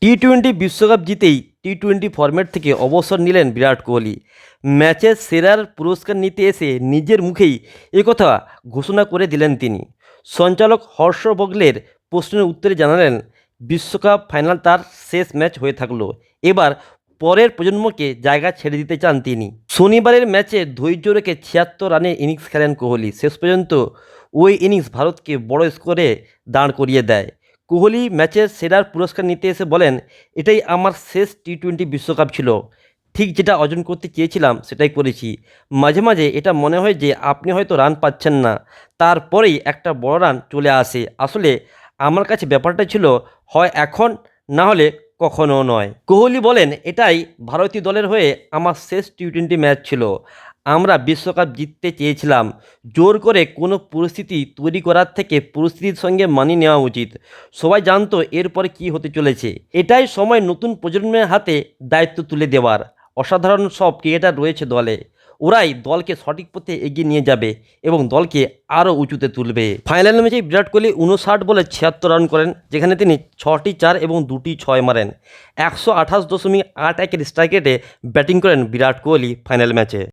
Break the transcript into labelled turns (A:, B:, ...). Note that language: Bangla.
A: টি-টোয়েন্টি বিশ্বকাপ জিতেই টি-টোয়েন্টি ফরম্যাট থেকে অবসর নিলেন বিরাট কোহলি। ম্যাচের সেরার পুরস্কার নিতে এসে নিজের মুখেই একথা ঘোষণা করে দিলেন তিনি। সঞ্চালক হর্ষ ভোগলের প্রশ্নের উত্তরে জানালেন, বিশ্বকাপ ফাইনাল তার শেষ ম্যাচ হয়ে থাকলো, এবার পরের প্রজন্মকে জায়গা ছেড়ে দিতে চান তিনি। শনিবারের ম্যাচে ধৈর্য রেখে 76 রানের ইনিংস খেলেন কোহলি। শেষ পর্যন্ত ওই ইনিংস ভারতকে বড় স্কোরে দাঁড় করিয়ে দেয়। কোহলি ম্যাচের সেরার পুরস্কার নিতে এসে বলেন, এটাই আমার শেষ টি-টোয়েন্টি বিশ্বকাপ ছিল। ঠিক যেটা অর্জন করতে চেয়েছিলাম সেটাই করেছি। মাঝে মাঝে এটা মনে হয় যে আপনি হয়তো রান পাচ্ছেন না, তারপরেই একটা বড় রান চলে আসে। আসলে আমার কাছে ব্যাপারটা ছিল হয় এখন, না হলে কখনো নয়। কোহলি বলেন, এটাই ভারতীয় দলের হয়ে আমার শেষ টি-টোয়েন্টি ম্যাচ ছিল। আমরা বিশ্বকাপ জিততে চেয়েছিলাম। জোর করে কোনো পরিস্থিতি তৈরি করার থেকে পরিস্থিতির সঙ্গে মানিয়ে নেওয়া উচিত। সবাই জানতো এরপরে কী হতে চলেছে। এটাই সময় নতুন প্রজন্মের হাতে দায়িত্ব তুলে দেওয়ার। অসাধারণ সব ক্রিকেটার রয়েছে দলে, ওরাই দলকে সঠিক পথে এগিয়ে নিয়ে যাবে এবং দলকে আরও উঁচুতে তুলবে। ফাইনাল ম্যাচে বিরাট কোহলি 59 বলে 76 রান করেন, যেখানে তিনি 6টি 4 এবং 2টি 6 মারেন। 128.81 স্ট্রাইক রেটে ব্যাটিং করেন বিরাট কোহলি ফাইনাল ম্যাচে।